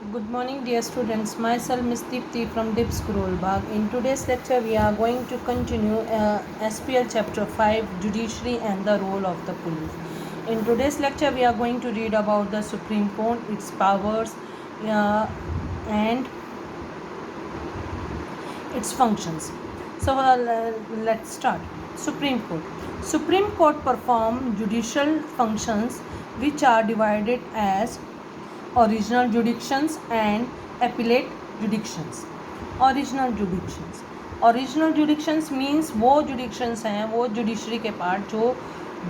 Good morning, dear students. Myself, Ms. Deepti from DIP Scroll Bag. In today's lecture, we are going to continue SPL Chapter 5, Judiciary and the Role of the Police. In today's lecture, we are going to read about the Supreme Court, its powers, and its functions. So, let's start. Supreme Court. Supreme Court perform judicial functions which are divided as original jurisdictions and appellate jurisdictions. Original jurisdictions means वो jurisdictions हैं, वो judiciary के part जो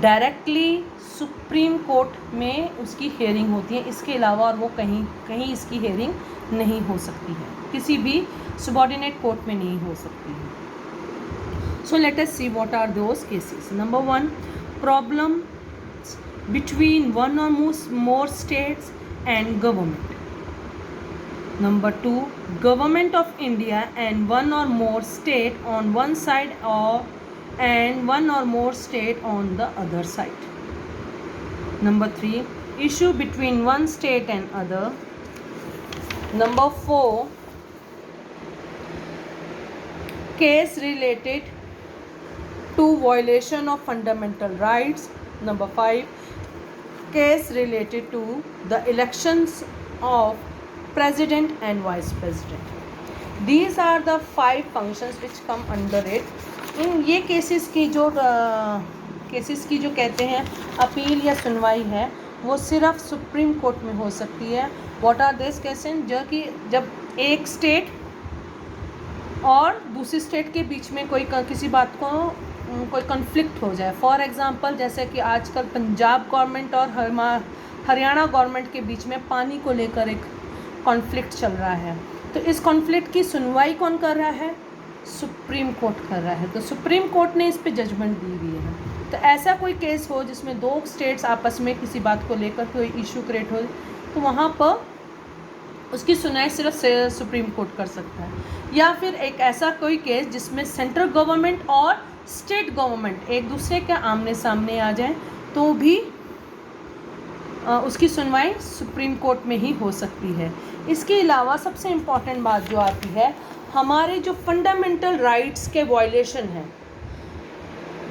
directly supreme court में उसकी hearing होती है। इसके अलावा और वो कहीं कहीं इसकी हेयरिंग नहीं हो सकती है, किसी भी सबऑर्डिनेट कोर्ट में नहीं हो सकती है। So let us see what are those cases. Number 1, problem between one और more states and government. Number 2, government of India and one or more state on one side and one or more state on the other side. Number 3, issue between one state and other. Number 4, case related to violation of fundamental rights. Number 5, case related to the elections of president and vice president. These are the 5 functions which come under it. इन ये cases की जो कहते हैं appeal या सुनवाई है वो सिर्फ सुप्रीम कोर्ट में हो सकती है। What are this cases? जो कि जब एक स्टेट और दूसरी स्टेट के बीच में किसी बात को कोई कॉन्फ्लिक्ट हो जाए। फॉर एग्ज़ाम्पल, जैसे कि आजकल पंजाब गवर्नमेंट और हरियाणा गवर्नमेंट के बीच में पानी को लेकर एक कॉन्फ्लिक्ट चल रहा है, तो इस कॉन्फ्लिक्ट की सुनवाई कौन कर रहा है? सुप्रीम कोर्ट कर रहा है। तो सुप्रीम कोर्ट ने इस पे जजमेंट दी हुई है। तो ऐसा कोई केस हो जिसमें 2 स्टेट्स आपस में किसी बात को लेकर कोई इशू क्रिएट हो, तो वहाँ पर उसकी सुनवाई सिर्फ सुप्रीम कोर्ट कर सकता है। या फिर एक ऐसा कोई केस जिसमें सेंट्रल गवर्नमेंट और स्टेट गवर्नमेंट एक दूसरे के आमने सामने आ जाए, तो भी उसकी सुनवाई सुप्रीम कोर्ट में ही हो सकती है। इसके अलावा सबसे इम्पॉर्टेंट बात जो आती है, हमारे जो फंडामेंटल राइट्स के वायलेशन हैं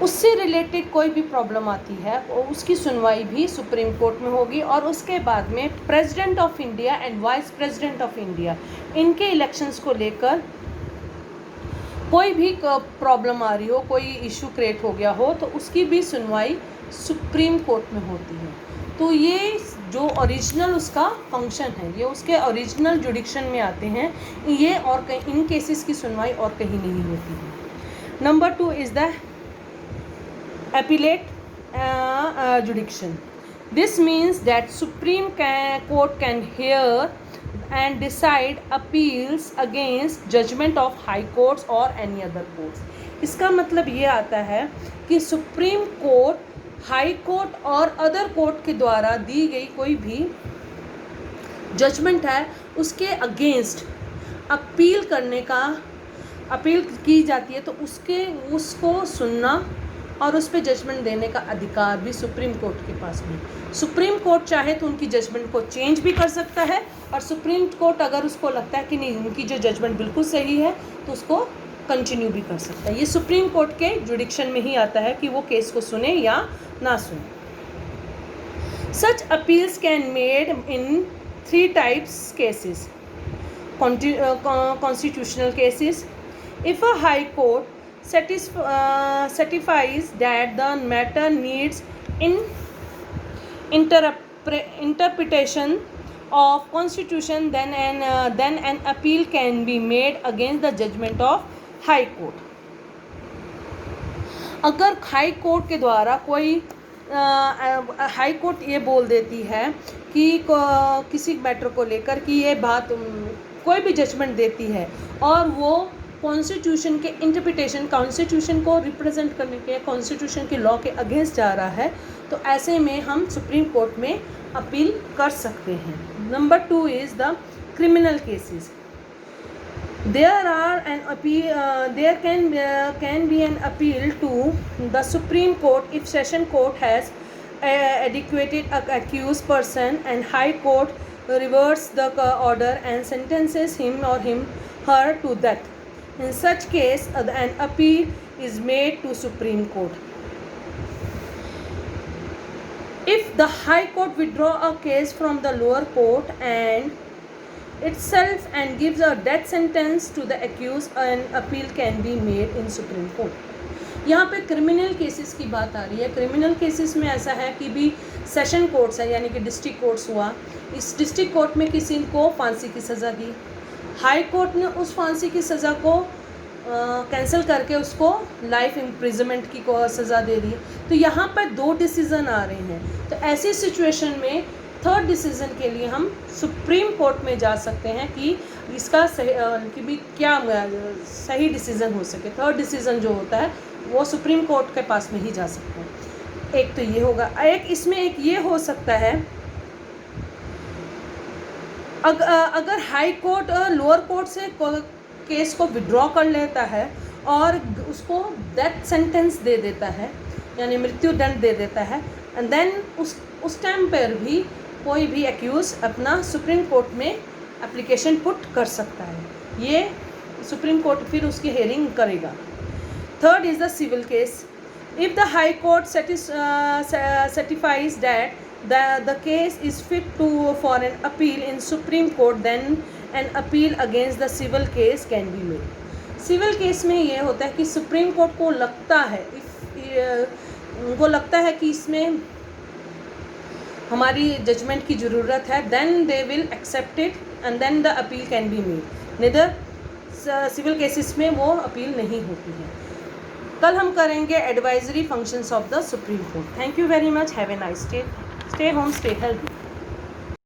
उससे रिलेटेड कोई भी प्रॉब्लम आती है और उसकी सुनवाई भी सुप्रीम कोर्ट में होगी। और उसके बाद में president of India and vice president of India इनके इलेक्शंस को लेकर कोई भी प्रॉब्लम आ रही हो, कोई इशू क्रिएट हो गया हो, तो उसकी भी सुनवाई सुप्रीम कोर्ट में होती है। तो ये जो ओरिजिनल उसका फंक्शन है, ये उसके ओरिजिनल जुडिक्शन में आते हैं ये, और कहीं इन केसेस की सुनवाई और कहीं नहीं होती है। Number 2 is the appellate jurisdiction. This means that Supreme Court can hear and decide appeals against judgment of high courts or any other courts. इसका मतलब ये आता है कि सुप्रीम कोर्ट हाई कोर्ट और अदर कोर्ट के द्वारा दी गई कोई भी जजमेंट है उसके अगेंस्ट अपील की जाती है, तो उसको सुनना और उस पर जजमेंट देने का अधिकार भी सुप्रीम कोर्ट के पास में। सुप्रीम कोर्ट चाहे तो उनकी जजमेंट को चेंज भी कर सकता है, और सुप्रीम कोर्ट अगर उसको लगता है कि नहीं उनकी जो जजमेंट बिल्कुल सही है तो उसको कंटिन्यू भी कर सकता है। ये सुप्रीम कोर्ट के जुडिक्शन में ही आता है कि वो केस को सुने या ना सुने। Such appeals can made in 3 types cases. Constitutional cases, if a high court certifies that the matter needs interpretation of constitution, then an appeal can be made against the judgment of high court. अगर high court के द्वारा कोई high court ये बोल देती है कि किसी मैटर को लेकर कि ये बात कोई भी जजमेंट देती है और वो कॉन्स्टिट्यूशन के इंटरप्रिटेशन, कॉन्स्टिट्यूशन को रिप्रेजेंट करने के, कॉन्स्टिट्यूशन के लॉ के अगेंस्ट जा रहा है, तो ऐसे में हम सुप्रीम कोर्ट में अपील कर सकते हैं। Number 2 is the criminal cases. there can be an appeal to the Supreme Court if Session Court has adequate accused person and High Court reverts the order and sentences him or her to death. In such case, an appeal is made to Supreme Court. If the High Court withdraw a case from the lower court and itself and gives a death sentence to the accused, an appeal can be made in Supreme Court. यहाँ पे criminal cases की बात आ रही है. Criminal cases में ऐसा है कि भी सेशन कोर्ट्स है, यानी कि डिस्ट्रिक्ट कोर्ट्स हुआ. इस डिस्ट्रिक्ट कोर्ट में किसी को फांसी की सज़ा दी, हाई कोर्ट ने उस फांसी की सज़ा को कैंसिल करके उसको लाइफ इम्प्रिजनमेंट की सज़ा दे दी. तो यहाँ पर 2 डिसीज़न आ रहे हैं. तो ऐसी सिचुएशन में थर्ड डिसीज़न के लिए हम सुप्रीम कोर्ट में जा सकते हैं कि इसका सही कि भी क्या सही डिसीज़न हो सके. थर्ड डिसीज़न जो होता है वो सुप्रीम कोर्ट के पास में ही जा सकते हैं. एक तो ये होगा. एक ये हो सकता है अगर हाई कोर्ट लोअर कोर्ट से केस को विड्रॉ कर लेता है और उसको डेथ सेंटेंस दे देता है, यानी मृत्यु दंड दे देता है, एंड देन उस टाइम पर भी कोई भी एक्यूज अपना सुप्रीम कोर्ट में एप्लीकेशन पुट कर सकता है. ये सुप्रीम कोर्ट फिर उसकी हेयरिंग करेगा. Third is the civil case. If the high court certifies that the case is fit for an appeal in Supreme Court, then an appeal against the civil case can be made. Civil case में ये होता है कि supreme court को लगता है उनको लगता है कि इसमें हमारी जजमेंट की ज़रूरत है, then they will accept it and then the appeal can be made. Neither civil cases में वो अपील नहीं होती है. कल हम करेंगे advisory functions of the supreme court. Thank you very much. Have a nice day. Stay home, stay healthy.